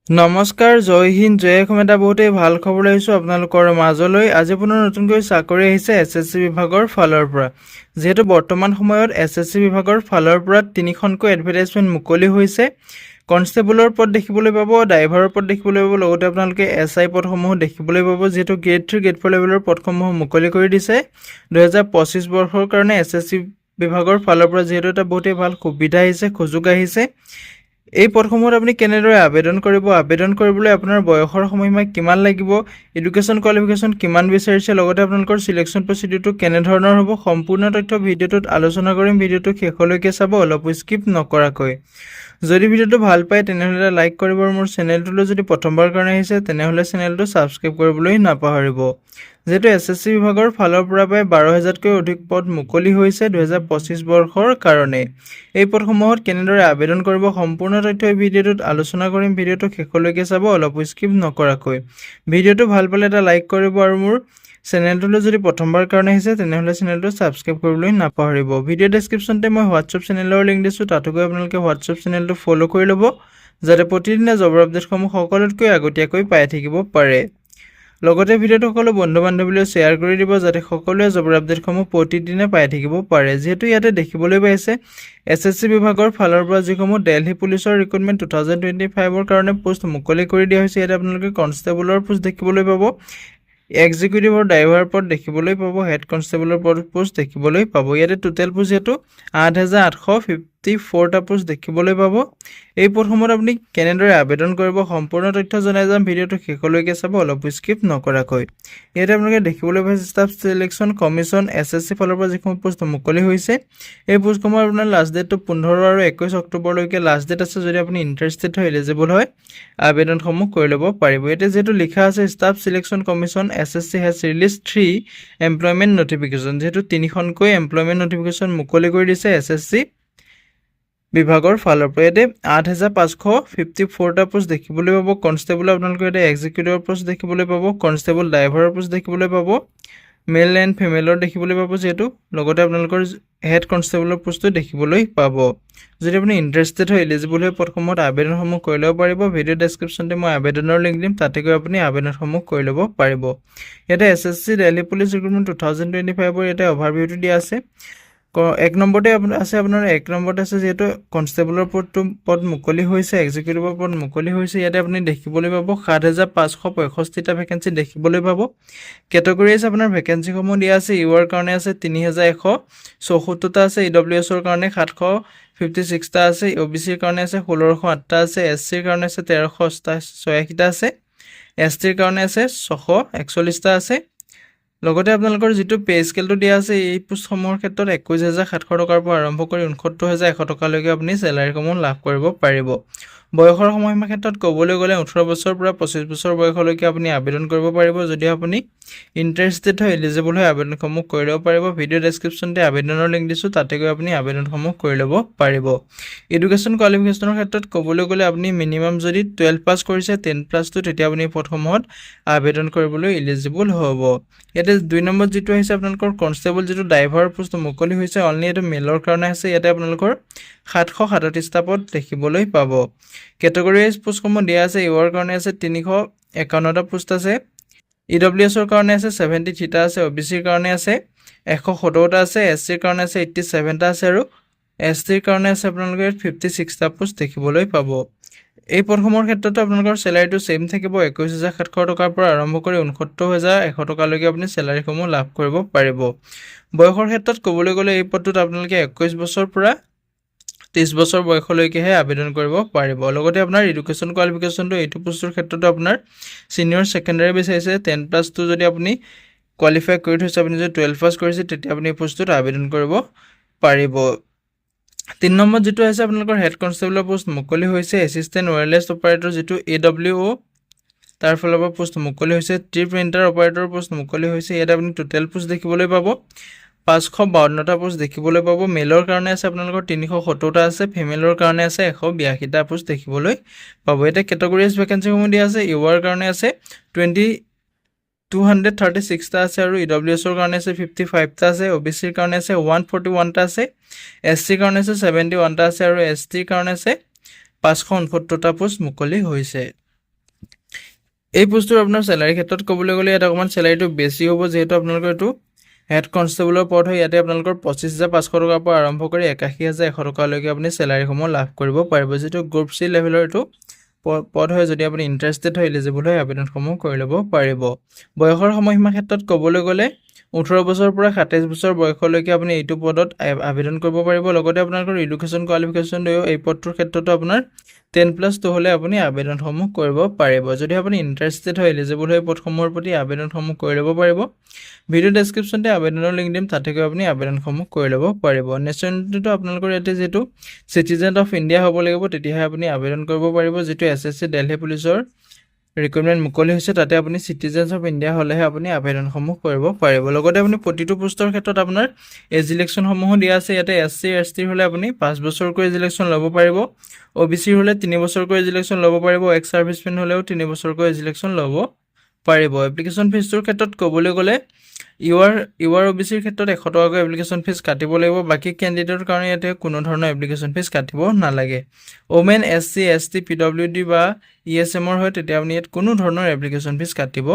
নমস্কাৰ, জয় হিন্দ, জয় অসম। এটা বহুতেই ভাল খবৰ আহিছোঁ আপোনালোকৰ মাজলৈ। আজি পুনৰ নতুনকৈ চাকৰি আহিছে এছএছচি বিভাগৰ ফালৰ পৰা। যিহেতু বৰ্তমান সময়ত এছএছচি বিভাগৰ ফালৰ পৰা 3খনকৈ এডভাৰটাইজমেণ্ট মুকলি হৈছে। কনষ্টেবলৰ পদ দেখিবলৈ পাব, ড্ৰাইভাৰৰ পদ দেখিবলৈ পাব, লগতে আপোনালোকে SI পদসমূহ দেখিবলৈ পাব। যিহেতু গ্ৰেড 3 গ্ৰেড 4 লেভেলৰ পদসমূহ মুকলি কৰি দিছে 2025 বৰ্ষৰ কাৰণে এছএছচি বিভাগৰ ফালৰ পৰা। যিহেতু এটা বহুতেই ভাল সুবিধা আহিছে, সুযোগ আহিছে। এই পদসমূহত আপুনি কেনেদৰে আবেদন কৰিব, আবেদন কৰিবলৈ আপোনাৰ বয়সৰ সময়সীমা কিমান লাগিব, এডুকেশ্যন কোৱালিফিকেশ্যন কিমান বিচাৰিছে, লগতে আপোনালোকৰ সিলেকশ্যন প্ৰচিডিউৰটো কেনেধৰণৰ হ'ব, সম্পূৰ্ণ তথ্য ভিডিঅ'টোত আলোচনা কৰিম। ভিডিঅ'টো শেষলৈকে চাব, অলপ স্কিপ নকৰাকৈ। যদি ভিডিঅ'টো ভাল পায় তেনেহ'লে লাইক কৰিব আৰু মোৰ চেনেলটোলৈ যদি প্ৰথমবাৰ কাৰণে আহিছে তেনেহ'লে চেনেলটো ছাবস্ক্ৰাইব কৰিবলৈ নাপাহৰিব। যেহেতু এছএছচি বিভাগৰ ফালৰ পৰা প্ৰায় 12,000তকৈ অধিক পদ মুকলি হৈছে 2025 বৰ্ষৰ কাৰণে। এই পদসমূহত কেনেদৰে আবেদন কৰিব সম্পূৰ্ণ তথ্য এই ভিডিঅ'টোত আলোচনা কৰিম। ভিডিঅ'টো শেষলৈকে চাব, অলপ স্কিপ নকৰাকৈ। ভিডিঅ'টো ভাল পালে এটা লাইক কৰিব আৰু মোৰ চেনেলটোলৈ যদি প্ৰথমবাৰ কাৰণে আহিছে তেনেহ'লে চেনেলটো ছাবস্ক্ৰাইব কৰিবলৈ নাপাহৰিব। ভিডিঅ' ডেছক্ৰিপশ্যনতে মই হোৱাটছআপ চেনেলৰ লিংক দিছোঁ, তাতো গৈ আপোনালোকে হোৱাটছআপ চেনেলটো ফ'ল' কৰি ল'ব, যাতে প্ৰতিদিনে জবৰ আপডেটসমূহ সকলোতকৈ আগতীয়াকৈ পাই থাকিব পাৰে। লগতে ভিডিঅ'টো সকলো বন্ধু বান্ধৱীলৈ শ্বেয়াৰ কৰি দিব, যাতে সকলোৱে জবৰ আপডেটসমূহ প্ৰতিদিনে পাই থাকিব পাৰে। যিহেতু ইয়াতে দেখিবলৈ পাইছে এছএছচি বিভাগৰ ফালৰ পৰা যিসমূহ দিল্লী পুলিচৰ ৰিক্ৰুটমেণ্ট 2025ৰ কাৰণে পোষ্ট মুকলি কৰি দিয়া হৈছে। ইয়াতে আপোনালোকে কনষ্টেবলৰ পোষ্ট দেখিবলৈ পাব, এক্সিকিউটিভৰ ড্ৰাইভাৰ পদ দেখিবলৈ পাব, হেড কনষ্টেবলৰ পোষ্ট দেখিবলৈ পাব। ইয়াতে টোটেল পোষ্ট যিহেতু 8,854টা পোষ্ট দেখিবলৈ পাব। এই পদসমূহত আপুনি কেনেদৰে আবেদন কৰিব সম্পূৰ্ণ তথ্য জনাই যাম। ভিডিঅ'টো শেষলৈকে চাব, অলপ স্কিপ নকৰাকৈ। ইয়াতে আপোনালোকে দেখিবলৈ পাইছে ষ্টাফ চিলেকশ্যন কমিশ্যন এছএছচি ফালৰ পৰা যিসমূহ পোষ্ট মুকলি হৈছে। এই পোষ্টসমূহৰ আপোনাৰ লাষ্ট ডেটটো 15 আৰু 21 অক্টোবৰলৈকে লাষ্ট ডেট আছে। যদি আপুনি ইণ্টাৰেষ্টেড হয়, এলিজিবল হয়, আবেদনসমূহ কৰি ল'ব পাৰিব। ইয়াতে যিহেতু লিখা আছে staff selection commission SSC has release 3 employment notification. যিহেতু 3খনকৈ এমপ্লয়মেণ্ট নটিফিকেশ্যন মুকলি কৰি দিছে এছএছচি বিভাগৰ ফালৰ পৰা। ইয়াতে 8,554টা পোষ্ট দেখিবলৈ পাব। কনষ্টেবল আপোনালোকে ইয়াতে এক্সিকিউটিভৰ পোষ্ট দেখিবলৈ পাব, কনষ্টেবল ড্ৰাইভাৰৰ পোষ্ট দেখিবলৈ পাব, মেল এণ্ড ফিমেলৰ দেখিবলৈ পাব। যিহেতু লগতে আপোনালোকৰ হেড কনষ্টেবলৰ পোষ্টটো দেখিবলৈ পাব। যদি আপুনি ইণ্টাৰেষ্টেড হয়, এলিজিবল হয়, পদসমূহত আবেদনসমূহ কৰি ল'ব পাৰিব। ভিডিঅ' ডেছক্ৰিপশ্যনতে মই আবেদনৰ লিংক দিম, তাতে গৈ আপুনি আবেদনসমূহ কৰি ল'ব পাৰিব। ইয়াতে এছএছচি দিল্লী পুলিচ ৰিক্ৰুটমেণ্ট 2025ৰ ইয়াতে অভাৰভিউটো দিয়া আছে। 1 নম্বৰতে আছে আপোনাৰ 1 নম্বৰত আছে যিহেতু কনষ্টেবলৰ পদ মুকলি হৈছে, এক্সিকিউটিভৰ পদ মুকলি হৈছে। ইয়াতে আপুনি দেখিবলৈ পাব 7,565টা ভেকেঞ্চি দেখিবলৈ পাব। কেটেগৰীজ আপোনাৰ ভেকেঞ্চিসমূহ দিয়া আছে। ইউআৰ কাৰণে আছে 3,174টা আছে, EWSৰ কাৰণে 756টা আছে, OBCৰ কাৰণে আছে 1,608টা আছে, SCৰ কাৰণে আছে 1,386টা আছে, STৰ কাৰণে আছে 641টা আছে। লগতে আপোনালোকৰ যিটো পে স্কেলটো দিয়া আছে এই পোষ্টসমূহৰ ক্ষেত্ৰত 21,700 টকাৰ পৰা আৰম্ভ কৰি 69,100 টকালৈকে আপুনি চেলাৰীসমূহ লাভ কৰিব পাৰিব। বয়সৰ সময়সীমাৰ ক্ষেত্ৰত ক'বলৈ গ'লে 18 বছৰৰ পৰা 25 বছৰ বয়সলৈকে আপুনি আবেদন কৰিব পাৰিব। যদি আপুনি ইণ্টাৰেষ্টেড হয়, এলিজিবল হয়, আবেদনসমূহ কৰি ল'ব পাৰিব। ভিডিঅ' ডেছক্ৰিপশ্যনতে আবেদনৰ লিংক দিছোঁ, তাতে গৈ আপুনি আবেদনসমূহ কৰি ল'ব পাৰিব। এডুকেশ্যন কোৱালিফিকেশ্যনৰ ক্ষেত্ৰত ক'বলৈ গ'লে আপুনি মিনিমাম যদি 12 পাছ কৰিছে 10+2, তেতিয়া আপুনি পদসমূহত আবেদন কৰিবলৈ এলিজিবল হ'ব। ইয়াতে 2 নম্বৰত যিটো আহিছে আপোনালোকৰ কনষ্টেবল যিটো ড্ৰাইভাৰৰ পোষ্ট মুকলি হৈছে, অনলি এইটো মেলৰ কাৰণে আছে। ইয়াতে আপোনালোকৰ 737টা পদ দেখিবলৈ পাব। কেটেগৰীজ পোষ্টসমূহ দিয়া আছে। ইউআৰ কাৰণে আছে 351টা পোষ্ট আছে, EWSৰ কাৰণে আছে 73টা আছে, OBCৰ কাৰণে আছে 117টা আছে, SCৰ কাৰণে আছে 87টা আছে আৰু STৰ কাৰণে আছে আপোনালোকে 56টা পোষ্ট দেখিবলৈ পাব। এই পদসমূহৰ ক্ষেত্ৰতো আপোনালোকৰ চেলাৰীটো ছেম থাকিব। 21,700 টকাৰ পৰা আৰম্ভ কৰি 69,100 টকালৈকে আপুনি চেলাৰীসমূহ লাভ কৰিব পাৰিব। বয়সৰ ক্ষেত্ৰত ক'বলৈ গ'লে এই পদটোত আপোনালোকে 21 বছৰৰ পৰা 30 বছৰ বয়সলৈকেহে আবেদন কৰিব পাৰিব। লগতে আপোনাৰ এডুকেশ্যন কোৱালিফিকেশ্যনটো এইটো পোষ্টৰ ক্ষেত্ৰতো আপোনাৰ ছিনিয়ৰ ছেকেণ্ডাৰী বিচাৰিছে। 10+2 যদি আপুনি কোৱালিফাই কৰি থৈছে, আপুনি যদি 12 পাছ কৰিছে, তেতিয়া আপুনি এই পোষ্টটোত আবেদন কৰিব পাৰিব। 3 নম্বৰত যিটো আছে আপোনালোকৰ হেড কনষ্টেবলৰ পোষ্ট মুকলি হৈছে। এছিষ্টেণ্ট ৱায়াৰলেছ অপাৰেটৰ যিটো AWO তাৰ ফালৰ পৰা পোষ্ট মুকলি হৈছে। ট্ৰি প্ৰিণ্টাৰ অপাৰেটৰ পোষ্ট মুকলি হৈছে। ইয়াতে আপুনি টোটেল পোষ্ট দেখিবলৈ পাব 552টা পোষ্ট দেখিবলৈ পাব। মেলৰ কাৰণে আছে আপোনালোকৰ 370টা আছে, ফিমেলৰ কাৰণে আছে 182টা পোষ্ট দেখিবলৈ পাব। ইয়াতে কেটেগৰীজ ভেকেঞ্চিসমূহ দিয়া আছে। ইউআৰ কাৰণে আছে 236টা আছে আৰু EWSৰ কাৰণে আছে 55টা আছে, OBCৰ কাৰণে আছে 141টা আছে, SCৰ কাৰণে আছে 71টা আছে আৰু STৰ কাৰণে আছে 569টা পোষ্ট মুকলি হৈছে। এই পোষ্টটোৰ আপোনাৰ চেলাৰী ক্ষেত্ৰত ক'বলৈ গ'লে ইয়াত অকণমান চেলাৰীটো বেছি হ'ব, যিহেতু আপোনালোকৰ এইটো হেড কনষ্টেবলৰ পদ হয়। ইয়াতে আপোনালোকৰ 25,500 টকাৰ পৰা আৰম্ভ কৰি 81,100 টকালৈকে আপুনি চেলাৰীসমূহ লাভ কৰিব পাৰিব, যিটো গ্ৰুপ চি লেভেলৰ এইটো পদ হয়। যদি আপুনি ইণ্টাৰেষ্টেড হয়, এলিজিবল হয়, আবেদনসমূহ কৰি ল'ব পাৰিব। বয়সৰ সময়সীমাৰ ক্ষেত্ৰত ক'বলৈ গ'লে 18 বছৰৰ পৰা 27 বছৰ বয়সলৈকে আপুনি এইটো পদত আবেদন কৰিব পাৰিব। লগতে আপোনালোকৰ এডুকেশ্যন কোৱালিফিকেশ্যন এই পদটোৰ ক্ষেত্ৰতো আপোনাৰ 10+2 হ'লে আপুনি আবেদনসমূহ কৰিব পাৰিব। যদি আপুনি ইণ্টাৰেষ্টেড হয়, এলিজিবল হয়, পদসমূহৰ প্ৰতি আবেদনসমূহ কৰি ল'ব পাৰিব। ভিডিঅ' ডেছক্ৰিপশ্যনতে আবেদনৰ লিংক দিম, তাতে গৈ আপুনি আবেদনসমূহ কৰি ল'ব পাৰিব। নেশ্যনেলিটিটো আপোনালোকৰ ইয়াতে যিহেতু চিটিজেন অফ ইণ্ডিয়া হ'ব লাগিব, তেতিয়াহে আপুনি আবেদন কৰিব পাৰিব। যিটো SSC দিল্লী পুলিচৰ ৰিক্ৰুইটমেণ্ট মুকলি হৈছে, তাতে আপুনি চিটিজেন্স অফ ইণ্ডিয়া হ'লেহে আপুনি আবেদনসমূহ কৰিব পাৰিব। লগতে আপুনি প্ৰতিটো পোষ্টৰ ক্ষেত্ৰত আপোনাৰ এজ ইলেকশ্যনসমূহো দিয়া আছে। ইয়াতে SC ST হ'লে আপুনি 5 বছৰকৈ এজ ইলেকশ্যন ল'ব পাৰিব। OBC হ'লে 3 বছৰকৈ এজ ইলেকশ্যন ল'ব পাৰিব। এক্স ছাৰ্ভিচমেন হ'লেও 3 বছৰকৈ এজ ইলেকশ্যন ল'ব পাৰিব। এপ্লিকেশ্যন ফিজটোৰ ক্ষেত্ৰত ক'বলৈ গ'লে ইউআৰ OBCৰ ক্ষেত্ৰত 100 টকাকৈ এপ্লিকেশ্যন ফিজ কাটিব লাগিব। বাকী কেণ্ডিডেটৰ কাৰণে ইয়াতে কোনো ধৰণৰ এপ্লিকেশ্যন ফিজ কাটিব নালাগে। ওমেন SC ST PWD বা ESMৰ হয়, তেতিয়া আপুনি ইয়াত কোনো ধৰণৰ এপ্লিকেশ্যন ফিজ কাটিব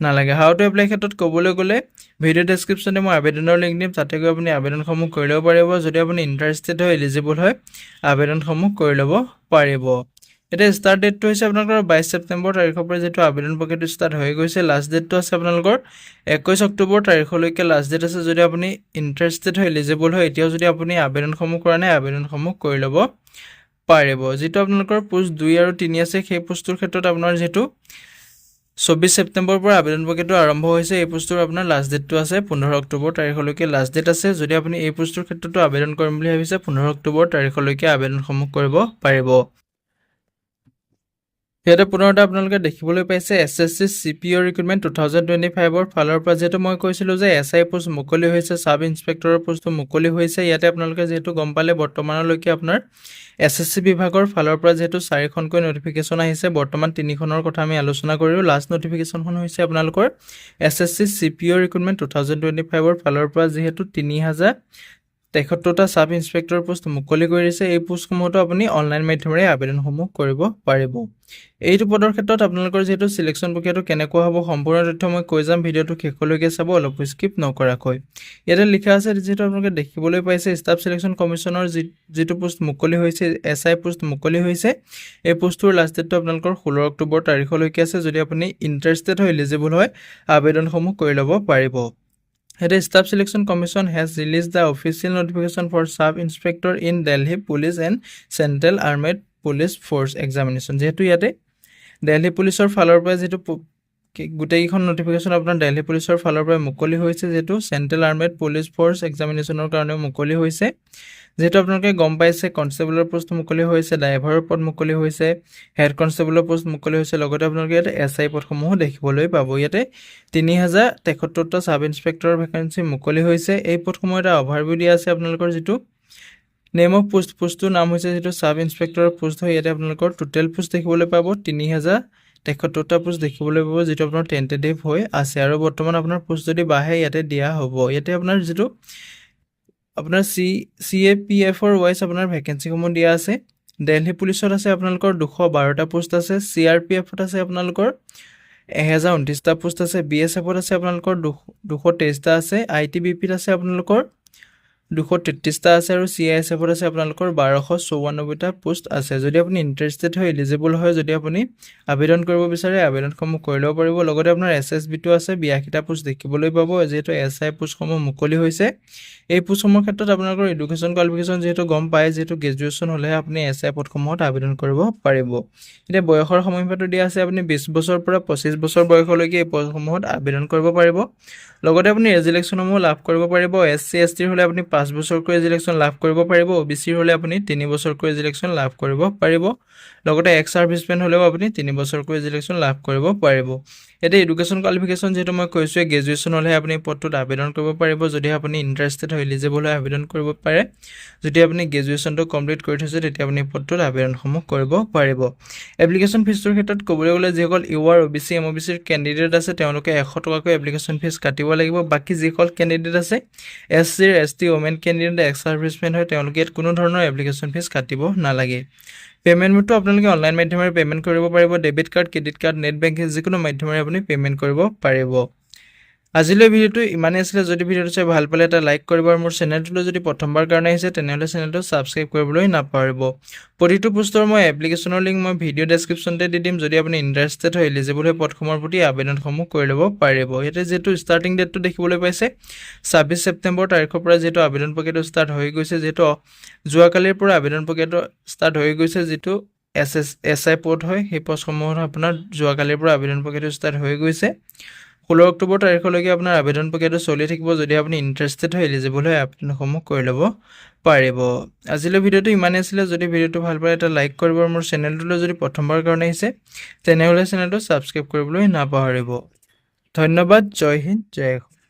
নালাগে। হাউ টু এপ্লাই ক্ষেত্ৰত ক'বলৈ গ'লে ভিডিঅ' ডেছক্ৰিপশ্যনে মই আবেদনৰ লিংক দিম, তাতে গৈ আপুনি আবেদনসমূহ কৰি ল'ব পাৰিব। যদি আপুনি ইণ্টাৰেষ্টেড হয়, এলিজিবল হয়, আবেদনসমূহ কৰি ল'ব পাৰিব। এতিয়া ষ্টাৰ্ট ডেটটো হৈছে আপোনালোকৰ 22 ছেপ্টেম্বৰ তাৰিখৰ পৰা যিহেতু আবেদন প্ৰক্ৰিয়াটো ষ্টাৰ্ট হৈ গৈছে। লাষ্ট ডেটটো আছে আপোনালোকৰ 21 অক্টোবৰ তাৰিখলৈকে লাষ্ট ডেট আছে। যদি আপুনি ইণ্টাৰেষ্টেড হয়, এলিজিবল হয়, এতিয়াও যদি আপুনি আবেদনসমূহ কৰা নাই, আবেদনসমূহ কৰি ল'ব পাৰিব। যিটো আপোনালোকৰ পোষ্ট 2 আৰু 3 আছে, সেই পোষ্টটোৰ ক্ষেত্ৰত আপোনাৰ যিহেতু 24 ছেপ্টেম্বৰৰ পৰা আবেদন প্ৰক্ৰিয়াটো আৰম্ভ হৈছে। এই পোষ্টটোৰ আপোনাৰ লাষ্ট ডেটটো আছে 15 অক্টোবৰ তাৰিখলৈকে লাষ্ট ডেট আছে। যদি আপুনি এই পোষ্টটোৰ ক্ষেত্ৰতো আবেদন কৰিম বুলি ভাবিছে, 15 অক্টোবৰ তাৰিখলৈকে আবেদনসমূহ কৰিব পাৰিব। ইয়াতে পুনৰতে আপোনালোকে দেখিবলৈ পাইছে SSC CPO ৰিক্ৰুইটমেণ্ট 2025ৰ ফালৰ পৰা যিহেতু মই কৈছিলোঁ যে SI পোষ্ট মুকলি হৈছে, ছাব ইনস্পেক্টৰৰ পোষ্টটো মুকলি হৈছে। ইয়াতে আপোনালোকে যিহেতু গম পালে বৰ্তমানলৈকে আপোনাৰ SSC বিভাগৰ ফালৰ পৰা যিহেতু 4খনকৈ নটিফিকেশ্যন আহিছে, বৰ্তমান 3খনৰ কথা আমি আলোচনা কৰিলোঁ। লাষ্ট নটিফিকেশ্যনখন হৈছে আপোনালোকৰ SSC CPO ৰিক্ৰুইটমেণ্ট 2025ৰ ফালৰ পৰা যিহেতু 3073টা ছাব ইনস্পেক্টৰ পোষ্ট মুকলি কৰিছে। এই পোষ্টসমূহতো আপুনি অনলাইন মাধ্যমেৰে আবেদনসমূহ কৰিব পাৰিব। এইটো পদৰ ক্ষেত্ৰত আপোনালোকৰ যিহেতু চিলেকশ্যন প্ৰক্ৰিয়াটো কেনেকুৱা হ'ব, সম্পূৰ্ণ তথ্য মই কৈ যাম। ভিডিঅ'টো শেষলৈকে চাব, অলপ স্কিপ নকৰাকৈ। ইয়াতে লিখা আছে, যিহেতু আপোনালোকে দেখিবলৈ পাইছে, ষ্টাফ চিলেকশ্যন কমিশ্যনৰ যিটো পোষ্ট মুকলি হৈছে, SI পোষ্ট মুকলি হৈছে। এই পোষ্টটোৰ লাষ্ট ডেটটো আপোনালোকৰ 16 অক্টোবৰ তাৰিখলৈকে আছে। যদি আপুনি ইণ্টাৰেষ্টেড হয়, এলিজিবল হয়, আবেদনসমূহ কৰি ল'ব পাৰিব। ইয়াতে staff selection commission has release the official notification for sub inspector in Delhi police and central armed police force examination. যিহেতু ইয়াতে দিল্লী পুলিচৰ ফালৰ পৰা যিহেতু গোটেইকেইখন নটিফিকেশ্যন আপোনাৰ দিল্লী পুলিচৰ ফালৰ পৰা মুকলি হৈছে, যিহেতু চেণ্ট্ৰেল আৰ্মেড পুলিচ ফ'ৰ্চ এক্সামিনেশ্যনৰ কাৰণেও মুকলি হৈছে। যিহেতু আপোনালোকে গম পাইছে, কনষ্টেবলৰ পোষ্ট মুকলি হৈছে, ড্ৰাইভাৰৰ পদ মুকলি হৈছে, হেড কনষ্টেবলৰ পোষ্ট মুকলি হৈছে। লগতে আপোনালোকে ইয়াতে SI পদসমূহো দেখিবলৈ পাব। ইয়াতে 3073টা ছাব ইনস্পেক্টৰৰ ভেকেঞ্চি মুকলি হৈছে। এই পদসমূহ এটা অভাৰভিউ দিয়া আছে। আপোনালোকৰ যিটো নেম অফ পোষ্টটোৰ নাম হৈছে যিটো ছাব ইনস্পেক্টৰৰ পোষ্ট হয়। ইয়াতে আপোনালোকৰ টোটেল পোষ্ট দেখিবলৈ পাব 3073টা পোষ্ট দেখিবলৈ পাব, যিটো আপোনাৰ টেণ্টেটিভ হৈ আছে। আৰু বৰ্তমান আপোনাৰ পোষ্ট যদি বাঢ়ে, ইয়াতে দিয়া হ'ব। ইয়াতে আপোনাৰ যিটো আপোনাৰ CAPFৰ ৱাইজ আপোনাৰ ভেকেঞ্চিসমূহ দিয়া আছে। দিল্লী পুলিচত আছে আপোনালোকৰ 212টা পোষ্ট আছে। CRPFত আছে আপোনালোকৰ 1029টা পোষ্ট আছে। BSFত আছে আপোনালোকৰ 223টা আছে। ITBPত আছে আপোনালোকৰ 233টা আছে। আৰু CISFত আছে আপোনালোকৰ 1294টা পোষ্ট আছে। যদি আপুনি ইণ্টাৰেষ্টেড হয়, এলিজিবল হয়, যদি আপুনি আবেদন কৰিব বিচাৰে, আবেদনসমূহ কৰি ল'ব পাৰিব। লগতে আপোনাৰ SSBটো আছে, 82টা পোষ্ট দেখিবলৈ পাব। যিহেতু SI পোষ্টসমূহ মুকলি হৈছে, এই পোষ্টসমূহৰ ক্ষেত্ৰত আপোনালোকৰ এডুকেশ্যন কোৱালিফিকেশ্যন যিহেতু গম পায়, যিহেতু গ্ৰেজুৱেশ্যন হ'লেহে আপুনি SI পদসমূহত আবেদন কৰিব পাৰিব। এতিয়া বয়সৰ সময়সীমাটো দিয়া আছে, আপুনি 20 বছৰৰ পৰা 25 বছৰ বয়সলৈকে এই পদসমূহত আবেদন কৰিব পাৰিব। লগতে আপুনি এজ ইলেকশ্যনসমূহ লাভ কৰিব পাৰিব। SC ST হ'লে আপুনি 5 বছৰকৈ এজ ইলেকশ্যন লাভ কৰিব পাৰিব। OBC হ'লে আপুনি 3 বছৰকৈ এজ ইলেকশ্যন লাভ কৰিব পাৰিব। লগতে এক্স ছাৰ্ভিচমেন হ'লেও আপুনি 3 বছৰকৈ এজ ইলেকশ্যন লাভ কৰিব পাৰিব। এতিয়া এডুকেশ্যন কোৱালিফিকেশ্যন যিহেতু মই কৈছোঁৱে, গ্ৰেজুৱেশ্যন হ'লেহে আপুনি পদটোত আবেদন কৰিব পাৰিব। যদি আপুনি ইণ্টাৰেষ্টেড হয়, এলিজিবল হয়, আবেদন কৰিব পাৰে। যদি আপুনি গ্ৰেজুৱেশ্যনটো কমপ্লিট কৰি থৈছে, তেতিয়া আপুনি পদটোত আবেদনসমূহ কৰিব পাৰিব। এপ্লিকেশ্যন ফিজটোৰ ক্ষেত্ৰত ক'বলৈ গ'লে, যিসকল UR OBC MOBCৰ কেণ্ডিডেট আছে, তেওঁলোকে 100 টকাকৈ এপ্লিকেশ্যন ফিজ কাটিব লাগিব। বাকী যিসকল কেণ্ডিডেট আছে SC ST OMN government candidate x servicemen হয় তেওঁলোকে ইয়াত কোনো ধৰণৰ এপ্লিকেশ্যন ফিজ কাটিব নালাগে পে'মেণ্ট মোডটো আপোনালোকে অনলাইন মাধ্যমেৰে পে'মেণ্ট কৰিব পাৰিব debit card credit card net banking যিকোনো মাধ্যমেৰে আপুনি পে'মেণ্ট কৰিব পাৰিব আজিলৈ ভিডিঅ'টো ইমানেই আছিলে যদি ভিডিঅ'টো চাই ভাল পালে এটা লাইক কৰিব আৰু মোৰ চেনেলটোলৈ যদি প্ৰথমবাৰ কাৰণে আহিছে তেনেহ'লে চেনেলটো ছাবস্ক্ৰাইব কৰিবলৈ নাপাহৰিব প্ৰতিটো পোষ্টৰ মই এপ্লিকেশ্যনৰ লিংক মই ভিডিঅ' ডেছক্ৰিপশ্যনতে দি দিম যদি আপুনি ইণ্টাৰেষ্টেড হয় এলিজিবল হৈ পদসমূহৰ প্ৰতি আবেদনসমূহ কৰি ল'ব পাৰিব ইয়াতে যিহেতু ষ্টাৰ্টিং ডেটটো দেখিবলৈ পাইছে 26 ছেপ্টেম্বৰ তাৰিখৰ পৰা যিহেতু আবেদন প্ৰক্ৰিয়াটো ষ্টাৰ্ট হৈ গৈছে যিহেতু যোৱাকালিৰ পৰা আবেদন প্ৰক্ৰিয়াটো ষ্টাৰ্ট হৈ গৈছে যিটো SI পদ হয় সেই পদসমূহৰ আপোনাৰ যোৱাকালিৰ পৰা আবেদন প্ৰক্ৰিয়াটো ষ্টাৰ্ট হৈ গৈছে 16 অক্টোবৰ তাৰিখলৈকে আপোনাৰ আবেদন প্ৰক্ৰিয়াটো চলি থাকিব যদি আপুনি ইণ্টাৰেষ্টেড হয় এলিজিবল হয় আবেদনসমূহ কৰি ল'ব পাৰিব আজিলৈ ভিডিঅ'টো ইমানেই আছিলে যদি ভিডিঅ'টো ভাল পালে এটা লাইক কৰিব আৰু মোৰ চেনেলটোলৈ যদি প্ৰথমবাৰ কাৰণে আহিছে তেনেহ'লে চেনেলটো ছাবস্ক্ৰাইব কৰিবলৈ নাপাহৰিব ধন্যবাদ জয় হিন্দ জয় অসম